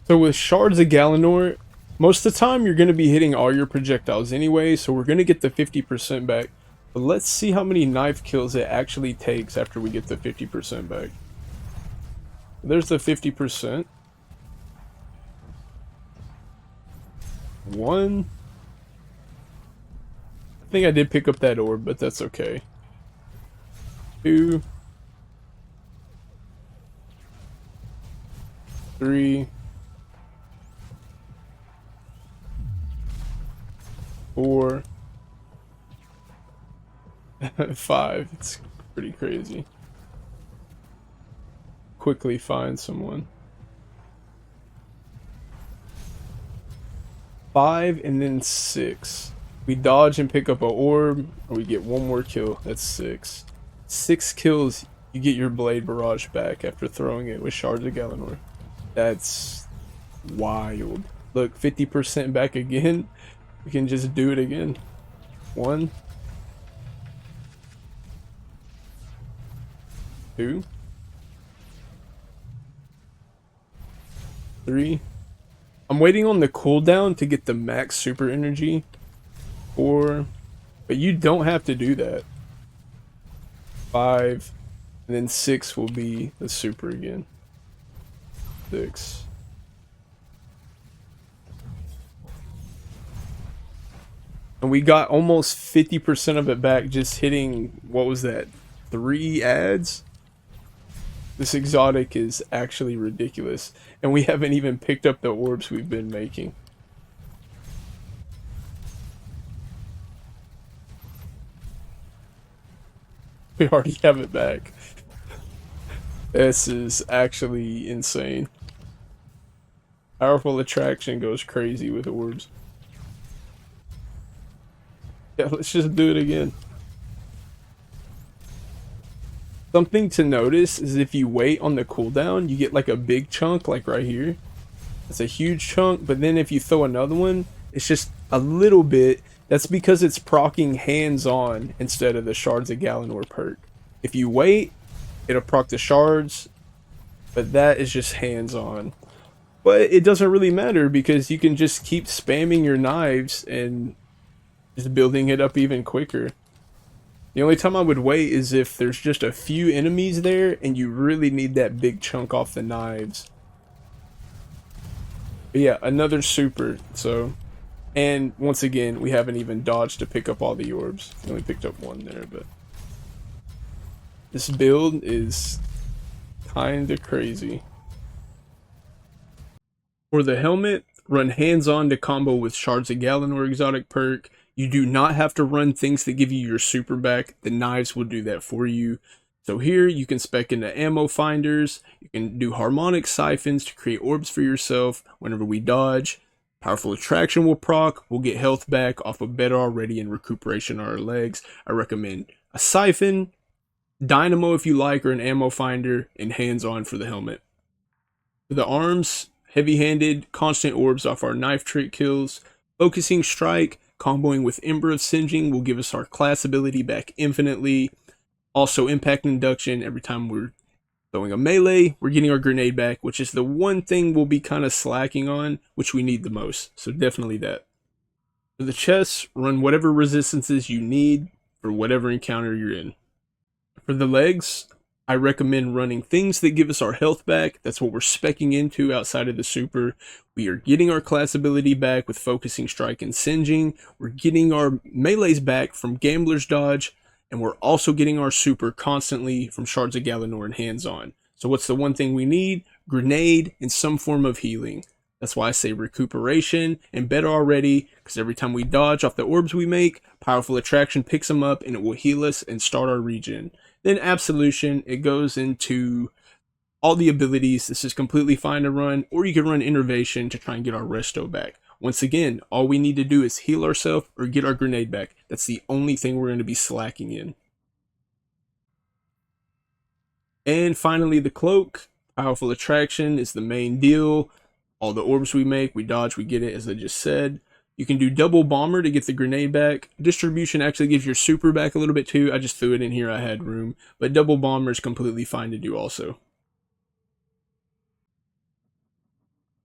So with Shards of Galanor, most of the time you're going to be hitting all your projectiles anyway, so we're going to get the 50% back. But let's see how many knife kills it actually takes after we get the 50% back. There's the 50%. 1. I think I did pick up that orb, but that's okay. 2. 3. 4. 5. It's pretty crazy. Quickly find someone. 5 and then 6. We dodge and pick up an orb, or we get one more kill. That's 6. 6 kills, you get your blade barrage back after throwing it with Shards of Galanor. That's wild. Look, 50% back again. We can just do it again. 1. 2. 3. I'm waiting on the cooldown to get the max super energy. 4. But you don't have to do that. 5. And then 6 will be the super again. 6. And we got almost 50% of it back just hitting, what was that, 3 ads? This exotic is actually ridiculous. And we haven't even picked up the orbs we've been making. We already have it back. This is actually insane. Powerful attraction goes crazy with orbs. Yeah, let's just do it again. Something to notice is if you wait on the cooldown, you get like a big chunk, like right here. It's a huge chunk, but then if you throw another one, it's just a little bit. That's because it's proccing hands-on instead of the Shards of Galanor perk. If you wait, it'll proc the shards, but that is just hands-on. But it doesn't really matter because you can just keep spamming your knives and just building it up even quicker. The only time I would wait is if there's just a few enemies there and you really need that big chunk off the knives. But yeah, another super. So, and once again, we haven't even dodged to pick up all the orbs. We only picked up one there, but this build is kinda crazy. For the helmet, run hands-on to combo with Shards of Galanor exotic perk. You do not have to run things that give you your super back. The knives will do that for you. So here you can spec into ammo finders. You can do harmonic siphons to create orbs for yourself whenever we dodge. Powerful attraction will proc. We'll get health back off of better already and recuperation on our legs. I recommend a siphon, dynamo if you like, or an ammo finder, and hands-on for the helmet. For the arms, heavy-handed, constant orbs off our knife trick kills. Focusing strike, comboing with Ember of Singeing will give us our class ability back infinitely. Also impact induction, every time we're throwing a melee, we're getting our grenade back, which is the one thing we'll be kind of slacking on, which we need the most. So definitely that. For the chests, run whatever resistances you need for whatever encounter you're in. For the legs, I recommend running things that give us our health back. That's what we're speccing into outside of the super. We are getting our class ability back with Focusing Strike and Singeing. We're getting our melees back from Gambler's Dodge. And we're also getting our super constantly from Shards of Galanor and hands-on. So what's the one thing we need? Grenade and some form of healing. That's why I say recuperation and better already, because every time we dodge off the orbs we make, Powerful Attraction picks them up and it will heal us and start our regen. Then Absolution, it goes into all the abilities. This is completely fine to run, or you can run Innervation to try and get our resto back. Once again, all we need to do is heal ourselves or get our grenade back. That's the only thing we're going to be slacking in. And finally, the cloak. Powerful Attraction is the main deal. All the orbs we make, we dodge, we get it, as I just said. You can do double bomber to get the grenade back. Distribution actually gives your super back a little bit too. I just threw it in here, I had room. But double bomber is completely fine to do also.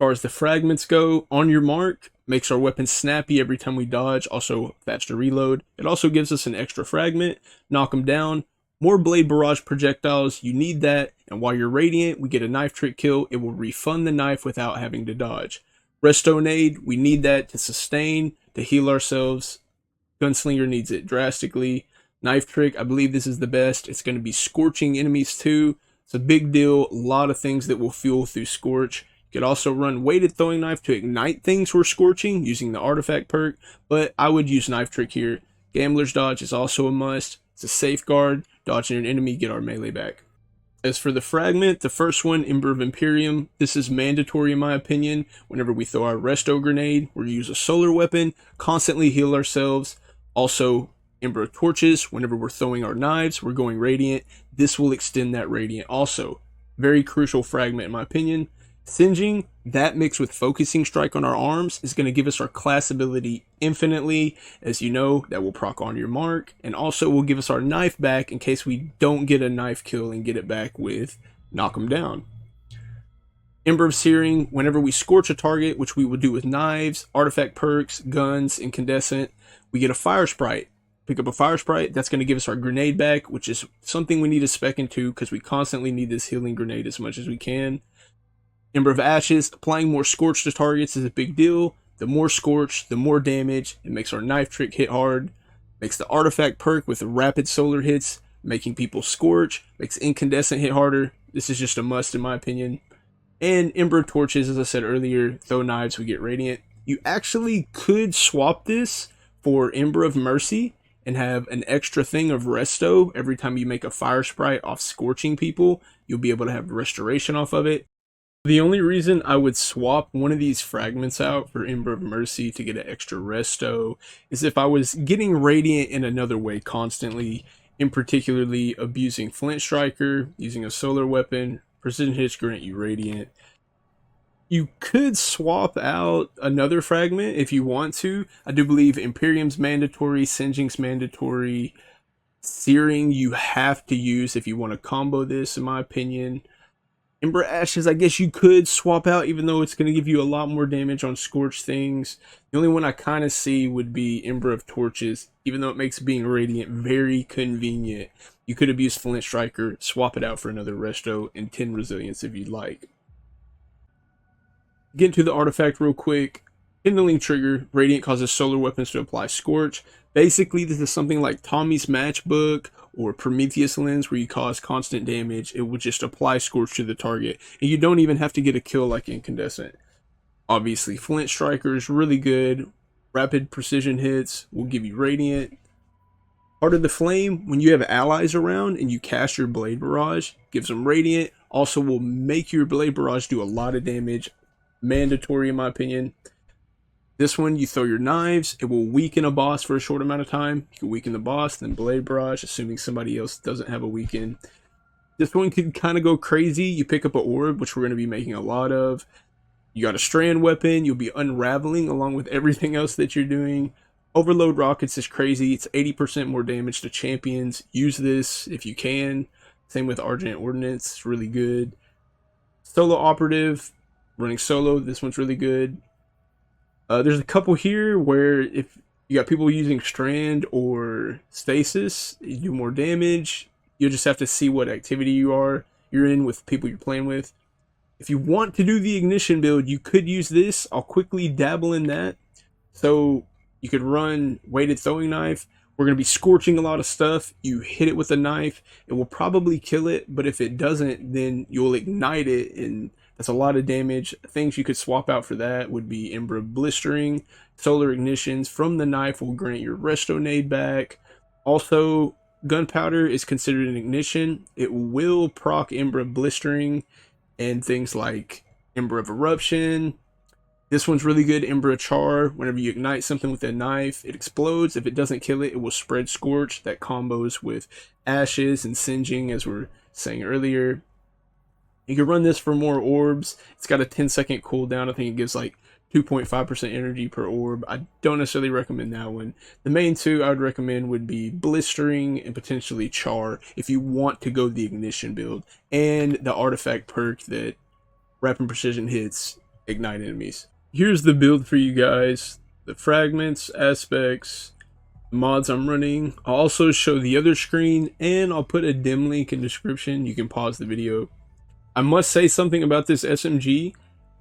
Far as the fragments go, on your mark makes our weapon snappy every time we dodge, also faster reload. It also gives us an extra fragment, knock them down, more blade barrage projectiles, you need that, and while you're radiant, we get a knife trick kill, it will refund the knife without having to dodge. Resto nade, we need that to sustain, to heal ourselves. Gunslinger needs it drastically. Knife trick, I believe this is the best. It's going to be scorching enemies too. It's a big deal, a lot of things that will fuel through scorch. You could also run weighted throwing knife to ignite things we're scorching using the artifact perk, but I would use knife trick here. Gambler's dodge is also a must. It's a safeguard. Dodging an enemy, get our melee back. As for the fragment, the first one, Ember of Imperium, this is mandatory in my opinion. Whenever we throw our resto grenade, we use a solar weapon, constantly heal ourselves. Also, Ember of Torches, whenever we're throwing our knives, we're going radiant. This will extend that radiant also. Very crucial fragment in my opinion. Singeing, that mixed with focusing strike on our arms is going to give us our class ability infinitely. As you know, that will proc on your mark, and also will give us our knife back in case we don't get a knife kill and get it back with knock them down. Ember of Searing, whenever we scorch a target, which we will do with knives, artifact perks, guns, incandescent, we get a fire sprite. Pick up a fire sprite, that's going to give us our grenade back, which is something we need to spec into because we constantly need this healing grenade as much as we can. Ember of Ashes, applying more scorch to targets is a big deal. The more scorch, the more damage. It makes our knife trick hit hard. Makes the artifact perk with the rapid solar hits, making people scorch. Makes incandescent hit harder. This is just a must in my opinion. And Ember of Torches, as I said earlier, throw knives, we get radiant. You actually could swap this for Ember of Mercy and have an extra thing of resto. Every time you make a fire sprite off scorching people, you'll be able to have restoration off of it. The only reason I would swap one of these fragments out for Ember of Mercy to get an extra resto is if I was getting radiant in another way constantly, in particularly abusing Flint Striker, using a solar weapon, precision hits grant you radiant. You could swap out another fragment if you want to. I do believe Imperium's mandatory, Singeing's mandatory, Searing you have to use if you want to combo this in my opinion. Ember Ashes, I guess you could swap out, even though it's going to give you a lot more damage on scorched things. The only one I kind of see would be Ember of Torches, even though it makes being radiant very convenient. You could abuse Flint Striker, swap it out for another resto, and 10 resilience if you'd like. Get into the artifact real quick. Kindling Trigger, Radiant causes solar weapons to apply Scorch. Basically, this is something like Tommy's Matchbook or Prometheus Lens where you cause constant damage. It will just apply Scorch to the target. And you don't even have to get a kill like Incandescent. Obviously, Flint Striker is really good. Rapid precision hits will give you Radiant. Heart of the Flame, when you have allies around and you cast your Blade Barrage, gives them Radiant. Also will make your Blade Barrage do a lot of damage. Mandatory in my opinion. This one, you throw your knives, it will weaken a boss for a short amount of time. You can weaken the boss, then Blade Barrage, assuming somebody else doesn't have a weaken. This one could kind of go crazy. You pick up an orb, which we're going to be making a lot of. You got a strand weapon, you'll be unraveling along with everything else that you're doing. Overload Rockets is crazy. It's 80% more damage to champions. Use this if you can. Same with Argent Ordnance, it's really good. Solo Operative, running solo, this one's really good. There's a couple here where if you got people using Strand or Stasis, you do more damage. You'll just have to see what activity you're in with people you're playing with. If you want to do the Ignition build, you could use this. I'll quickly dabble in that. So you could run Weighted Throwing Knife. We're going to be scorching a lot of stuff. You hit it with a knife, it will probably kill it, but if it doesn't, then you'll ignite it, and that's a lot of damage. Things you could swap out for that would be Ember of Blistering, Solar Ignitions from the knife will grant your Resto Nade back. Also, Gunpowder is considered an ignition. It will proc Ember of Blistering and things like Ember of Eruption. This one's really good, Ember of Char. Whenever you ignite something with a knife, it explodes. If it doesn't kill it, it will spread Scorch. That combos with Ashes and Singeing, as we were saying earlier. You can run this for more orbs. It's got a 10-second cooldown. I think it gives like 2.5% energy per orb. I don't necessarily recommend that one. The main two I would recommend would be Blistering and potentially Char if you want to go the Ignition build. And the artifact perk that Rapid Precision hits ignite enemies. Here's the build for you guys. The fragments, aspects, the mods I'm running. I'll also show the other screen, and I'll put a dim link in the description. You can pause the video. I must say something about this SMG.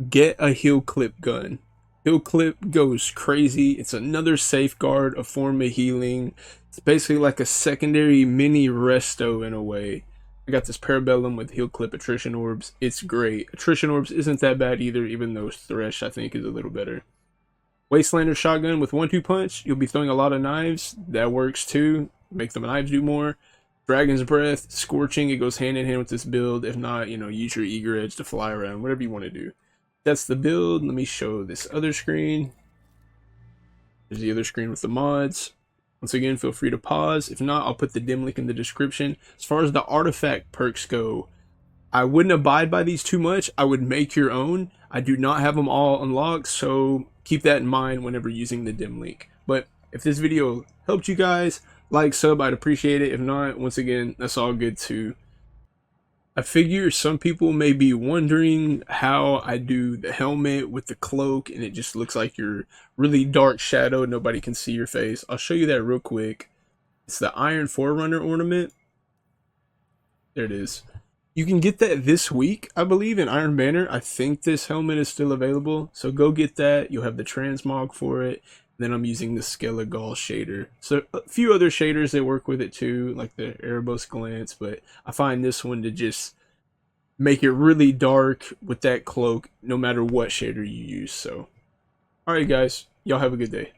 Get a heal clip gun. Heal clip goes crazy. It's another safeguard, a form of healing. It's basically like a secondary mini resto in a way. I got this Parabellum with heal clip attrition orbs. It's great. Attrition orbs isn't that bad either, even though Thresh I think is a little better. Wastelander shotgun with 1-2 punch. You'll be throwing a lot of knives. That works too. Make the knives do more. Dragon's Breath, Scorching, it goes hand in hand with this build. If not, you know, use your Eager Edge to fly around, whatever you want to do. That's the build. Let me show this other screen. There's the other screen with the mods. Once again, feel free to pause. If not, I'll put the dim link in the description. As far as the artifact perks go, I wouldn't abide by these too much. I would make your own. I do not have them all unlocked, so keep that in mind whenever using the dim link. But if this video helped you guys, like, sub, I'd appreciate it. If not, once again, that's all good too. I figure some people may be wondering how I do the helmet with the cloak and it just looks like you're really dark shadow, nobody can see your face. I'll show you that real quick. It's the Iron Forerunner ornament. There it is. You can get that this week, I believe, in Iron Banner. I think this helmet is still available, so go get that. You'll have the transmog for it. Then I'm using the Skelegal shader. So a few other shaders that work with it too, like the Erebos Glance, but I find this one to just make it really dark with that cloak, no matter what shader you use. So, alright guys, y'all have a good day.